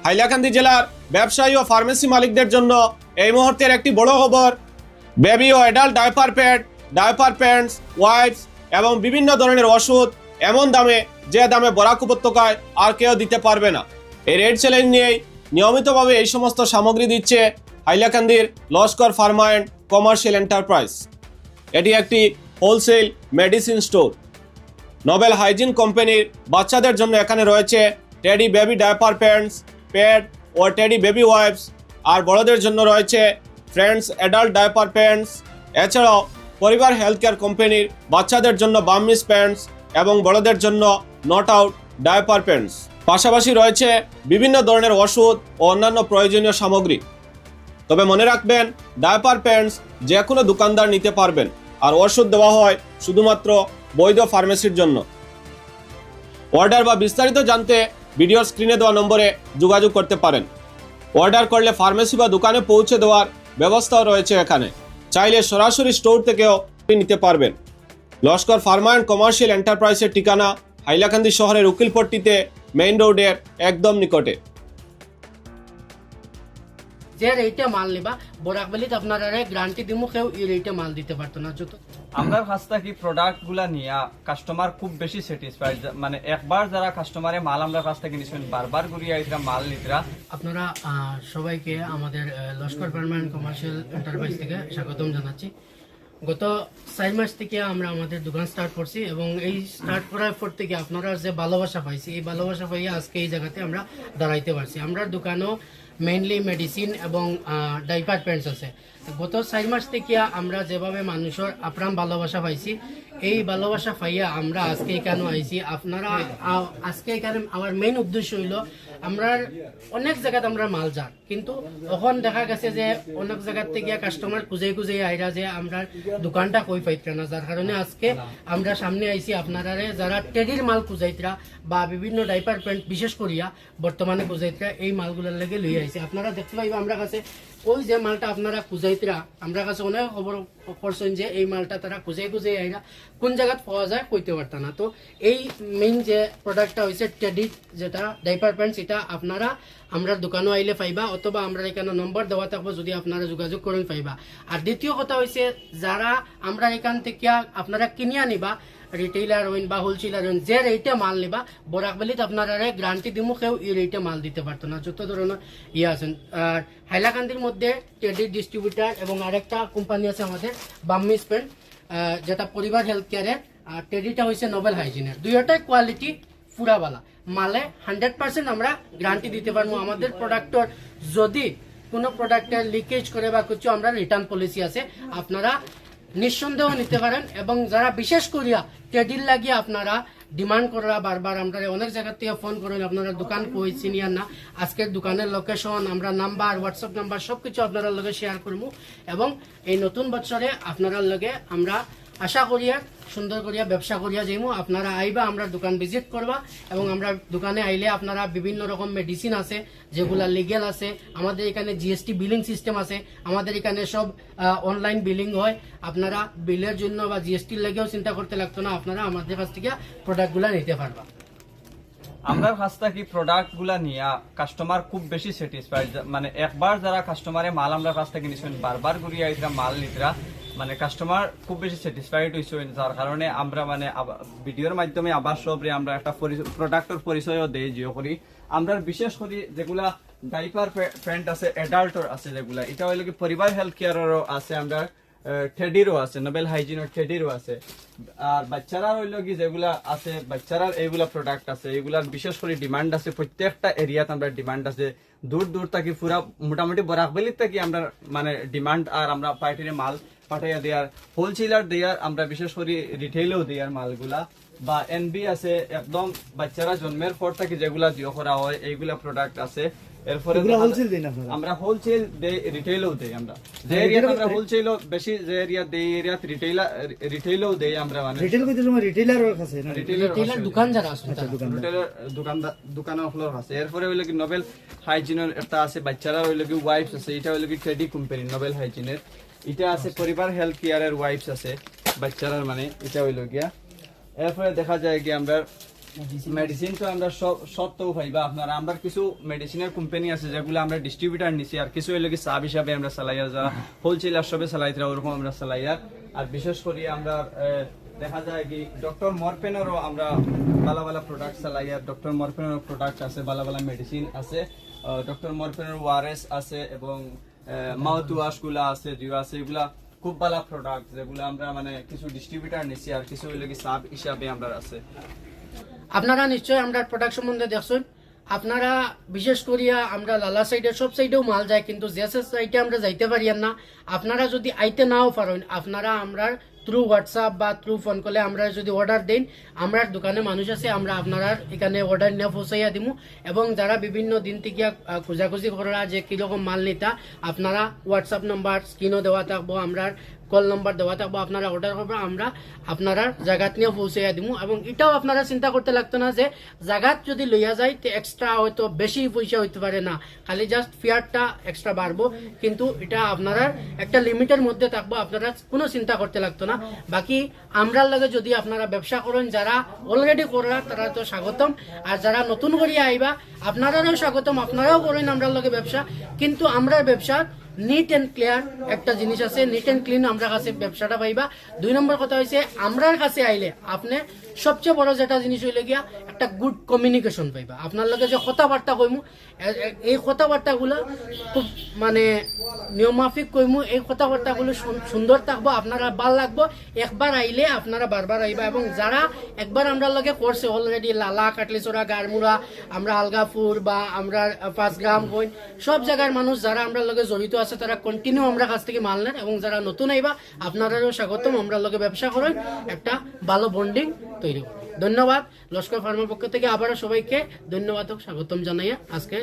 হাইলাকান্দি জেলার ব্যবসায়ী ও ফার্মেসি মালিকদের জন্য এই মুহূর্তের একটি বড় খবর। বেবি ও adult diaper pad, diaper pants, wipes এবং বিভিন্ন ধরনের ওষুধ এমন দামে যে দামে বরাক উপত্যকায় আর কেউ দিতে পারবে না। এই রেড চ্যালেঞ্জ নিয়েই নিয়মিতভাবে এই সমস্ত সামগ্রী দিচ্ছে হাইলাকান্দির Laskar pharma and commercial enterprise. এটি একটি wholesale medicine store. Nobel hygiene কোম্পানির বাচ্চাদের জন্য এখানে রয়েছে teddy baby diaper pants, pad ও টেডি বেবি ওয়াইপস, আর বড়দের জন্য রয়েছে ফ্রেন্ডস অ্যাডাল্ট ডাইপার প্যান্টস। এছাড়াও পরিবার হেলথ কেয়ার কোম্পানির বাচ্চাদের জন্য বাম্মিস প্যান্টস এবং বড়দের জন্য নট আউট ডাইপার প্যান্টস। পাশাপাশি রয়েছে বিভিন্ন ধরনের ওষুধ ও অন্যান্য প্রয়োজনীয় সামগ্রী। তবে মনে রাখবেন, ডাইপার প্যান্টস যে কোনো দোকানদার নিতে পারবেন, আর ওষুধ দেওয়া হয় শুধুমাত্র বৈধ ফার্মেসির জন্য। অর্ডার বা বিস্তারিত জানতে ভিডিওর স্ক্রিনে দেওয়া নম্বরে যোগাযোগ করতে পারেন। অর্ডার করলে ফার্মেসি বা দোকানে পৌঁছে দেওয়ার ব্যবস্থাও রয়েছে এখানে। চাইলে সরাসরি স্টোর থেকেও নিতে পারবেন। লস্কর ফার্মা অ্যান্ড কমার্শিয়াল এন্টারপ্রাইজের ঠিকানা হাইলাকান্দি শহরের উকিলপট্টিতে মেইন রোডের একদম নিকটে। যে রেটে মাল নিবা বরাকবেলিত আপনারা গ্যারান্টি দিমু কেউ এই রেটে মাল দিতে পারতো না। যত আমরা কাছ থেকে প্রোডাক্ট গুলা নিয়া কাস্টমার খুব বেশি স্যাটিসফাইড, মানে একবার যারা কাস্টমারে মাল আমরা কাছ থেকে নিছেন বারবার ঘুরিয়ে আইতরা মাল নিতরা। আপনারা সবাইকে আমাদের Laskar pharma and commercial enterprise থেকে স্বাগতম জানাচ্ছি। গত 4 মাস থেকে আমরা আমাদের দোকান স্টার্ট করছি এবং এই স্টার্ট করার পর থেকে আপনারা যে ভালোবাসা পাইছি, এই ভালোবাসা পাইয়া আজকে এই জায়গাতে আমরা দাঁড়াইতে পারছি। আমরা দোকানও মেইনলি মেডিসিন এবং ডাইপার প্যান্টস আছে। গত 4 মাস থেকে আমরা যেভাবে মানুষের আপ্রাণ ভালোবাসা পাইছি, এই ভালোবাসা পাইয়া আমরা আজকে এখানে আইছি। আপনারা আজকে এখানে আমার মেইন উদ্দেশ্য হইল আমরা অনেক জায়গাতে আমরা মাল যার, কিন্তু তখন দেখা গেছে যে অনেক জায়গার থেকে কাস্টমার খুঁজে খুঁজে আইরা যে আমরা দোকানটা কই পাইতরা না, যার কারণে আজকে আমরা সামনে আইছি। আপনারা যারা টেডির মাল খুঁজাইতরা বা বিভিন্ন ডাইপার প্যান্ট বিশেষ করিয়া বর্তমানে খুঁজাইতরা, এই মালগুলোর লেগে লই আইছি। আপনারা দেখতে পাইবা আমরা কাছে ওই যে মালটা আপনারা খুঁজাইতরা, আমরা কাছে অনেক খবর করছেন যে এই মালটা তারা খুঁজে খুঁজে আইরা কোন জায়গায় পাওয়া যায় কইতে পারতা না। তো এই মেইন যে প্রোডাক্টটা হয়েছে টেডি যেটা ডাইপার প্যান্টস, এটা আপনারা আমরা দোকানও আইলে পাইবা, অথবা আমরা এখানে নম্বর দেওয়া থাকবো, যদি আপনারা যোগাযোগ করেন পাইবা। আর দ্বিতীয় কথা হয়েছে, যারা আমরা এখান থেকে আপনারা কিনিয়া নিবা, রিটেইলার হইন বা হোলসেলার হইন, যে রেটে মাল নিবা বরাকবেলিত আপনারা গ্যারান্টি দিমু কেউ এই রেটে মাল দিতে পারতো না। যত ধরনের আছেন। আর হাইলাকান্দির মধ্যে টেডি ডিস্ট্রিবিউটার এবং আরেকটা কোম্পানি আছে আমাদের বাম্মিস প্যান্ট, যেটা পরিবার হেলথ কেয়ারের, আর টেডিটা হয়েছে নোবেল হাইজিনের। দুইটাই কোয়ালিটি পুরাবালা মালে 100% আমরা গ্যারান্টি দিতে পারবো। আমাদের প্রোডাক্টর যদি কোনো প্রোডাক্টের লিকেজ করে বা কিছু, আমরা রিটার্ন পলিসি আছে, আপনারা নিঃসন্দেহ নিতে পারেন। এবং যারা বিশেষ করিয়া টেডির লাগিয়ে আপনারা ডিমান্ড করা বারবার আমরা অনেক জায়গা থেকে ফোন করেন, আপনারা দোকান কই চিনিয়ার না, আজকের দোকানের লোকেশন, আমরা নাম্বার, হোয়াটসঅ্যাপ নাম্বার সবকিছু আপনার লগে শেয়ার করবো। এবং এই নতুন বছরে আপনার লগে আমরা আশা করিয়া সুন্দর করিয়া ব্যবসা করিয়া যাইমু। আপনারা আইবা, আমরা দোকান ভিজিট করবা, এবং আমরা দোকানে আইলে আপনারা বিভিন্ন রকম মেডিসিন আছে যেগুলা লিগেল আছে। আমাদের এখানে জিএসটি বিলিং সিস্টেম আছে, আমাদের এখানে সব অনলাইন বিলিং হয়। আপনারা বিলের জন্য বা জিএসটির লাগেও চিন্তা করতে লাগতো না, আপনারা আমাদের কাছ থেকে প্রোডাক্টগুলা নিতে পারবা। আমরা কাছ থেকে প্রোডাক্ট গুলা নিয়া কাস্টমার খুব বেশি স্যাটিসফাইড, মানে একবার যারা কাস্টমারে মাল আমরা কাছ থেকে নিছেন বারবার ঘুরিয়ে আইতরা মাল নিতরা, মানে কাস্টমার খুব বেশি স্যাটিসফাইড হয়েছে। যার কারণে আমরা মানে ভিডিওর মাধ্যমে আবার সবরে আমরা একটা প্রোডাক্টের পরিচয়ও দেই যে করি। আমরা বিশেষ করে যেগুলা ডাইপার প্যান্ট আছে, অ্যাডাল্টর আছে, যেগুলা এটা হইলে কি পরিবার হেলথ কেয়ারেরও আছে, আমরা টেডিরও আছে, নোবেল হাইজিনের টেডিরও আছে। আর বাচ্চারা হইলো কি যেগুলা আছে, বাচ্চারা এইগুলা প্রোডাক্ট আছে, এইগুলার বিশেষ করে ডিমান্ড আছে। প্রত্যেকটা এরিয়াতে আমরা ডিমান্ড আছে, দূর দূর থাকি পুরা মোটামুটি বরাকবেলির থাকি আমরা মানে ডিমান্ড। আর আমরা পার্টির মাল পাঠাইয়া দেয়ার, হোলসেলার দেয়ার, আমরা বিশেষ করে রিটেইলেও দেয়ার মালগুলা। বা এনবি আছে, একদম বাচ্চারা জন্মের পর থেকে যেগুলা দিও করা হয় এইগুলা প্রোডাক্ট আছে। এরপরে আমরা হোলসেল দেই, রিটেইলও দেই। আমরা যে এরিয়াতে আমরা হোলসেলও বেশি, যে এরিয়া দেই এরিয়াত রিটেইলও দেই আমরা। মানে রিটেইল কইতে সময় রিটেইলারের কাছে না, রিটেইলার দোকান যারা আছে, রিটেইলার দোকানের ফ্লোর আছে। এরপরে হইলো কি নোবেল হাইজিনের একটা আছে, বাচ্চারা হইলো কি ওয়াইপস আছে, এটা হইলো কি টেডি কোম্পানি নোবেল হাইজিনের। এটা আছে পরিবার হেলথ কেয়ারের ওয়াইপস আছে বাচ্চারার, মানে এটা হইলো গিয়া। এরপরে দেখা যায় কি আমরা মেডিসিন তো আমরা সব তো পাইবা আপনারা। আমরা কিছু মেডিসিনের কোম্পানি আছে যেগুলো আমরা ডিস্ট্রিবিউটার নিছি, আর কিছু এলাকি সাব হিসাবে আমরা চালাইয়া, যারা হোলসেলার সবে চালাইতরা ওরকম আমরা চালাইয়ার। আর বিশেষ করে আমরা দেখা যায় কি ডক্টর মরপেনেরও আমরা ভালো ভালো প্রোডাক্ট চালাইয়ার। ডক্টর মরপেনের প্রোডাক্ট আছে, ভালো ভালো মেডিসিন আছে, ডক্টর মরপেনের ওয়ারেস আছে এবং মাউথ ওয়াশ গুলা আছে, যেগুলো আছে এগুলা খুব ভালো প্রোডাক্ট, যেগুলো আমরা মানে কিছু ডিস্ট্রিবিউটার নিছি আর কিছু এলাকি সাব হিসাবে আমরা আছে। আপনারা নিশ্চয় আমরা প্রোডাক্ট সম্বন্ধে দেখছেন। আপনারা বিশেষ করিয়া আমরা লালা সাইডে সব সাইডেও মাল যায়, কিন্তু যে সাইডে আমরা যাইতে পারি না। আপনারা যদি আইতে নাও পারেন, আপনারা আমরা থ্রু হোয়াটসঅ্যাপ বা থ্রু ফোন কলে আমরা যদি অর্ডার দেন, আমরা দোকানে মানুষ আছে, আমরা আপনারা এখানে অর্ডার নিয়ে পৌঁছাইয়া দিব। এবং যারা বিভিন্ন দিন থেকে খোঁজাখুঁজি করা যে কিরকম মাল নিতা, আপনারা হোয়াটসঅ্যাপ নাম্বার স্ক্রিনও দেওয়া থাকবো, আমরা কল নাম্বার দেওয়া থাকবো, আপনারা অর্ডার করবেন, আমরা আপনারা জায়গাত নিয়ে পৌঁছাইয়া দিব। এবং এটাও আপনারা চিন্তা করতে লাগতো না যে জায়গাত যদি লইয়া যায় তো এক্সট্রা হয়তো বেশি পয়সা হইতে পারে না, খালি জাস্ট ফেয়ারটা এক্সট্রা বাড়বো, কিন্তু এটা আপনারা একটা লিমিটের মধ্যে থাকবো, আপনারা কোনো চিন্তা করতে লাগতো না। বাকি আমরার লগে যদি আপনারা ব্যবসা করেন, যারা অলরেডি করার তারা তো স্বাগতম, আর যারা নতুন করে আইবা আপনারাও স্বাগতম, আপনারাও করেন আমরার লগে ব্যবসা। কিন্তু আমরার ব্যবসা নিট এন্ড ক্লিয়ার একটা জিনিস আছে, নিট এন্ড ক্লিন আমরা কাছে ব্যবসাটা পাইবা। 2 নম্বর কথা হয়েছে আমরার কাছে আইলে আপনি সবচেয়ে বড় যেটা জিনিস হইলে গিয়া একটা গুড কমিউনিকেশন পাইবা। আপনার লগে যে কথাবার্তা কইমু, এই কথাবার্তাগুলো খুব মানে নিয়মাফিক কইমু, এই কথাবার্তাগুলো সুন্দর থাকবো, আপনারা ভাল লাগবো। একবার আইলে আপনারা বারবার আইবা। এবং যারা একবার আমরা লগে করছে অলরেডি, লালা, কাটলিচড়া, গারমুড়া, আমরা আলগাপুর বা আমরা 5 গ্রাম কইন, সব জায়গার মানুষ যারা আমরা লগে জড়িত আছে তারা কন্টিনিউ আমরা কাছ থেকে মাল নেন। এবং যারা নতুন আইবা আপনারাও স্বাগতম, আমরা লগে ব্যবসা করেন, একটা ভালো বন্ডিং তৈরি করুন। ধন্যবাদ। লস্কর ফার্মার পক্ষ থেকে আবারও সবাইকে ধন্যবাদ ও স্বাগতম জানাইয়া আজকে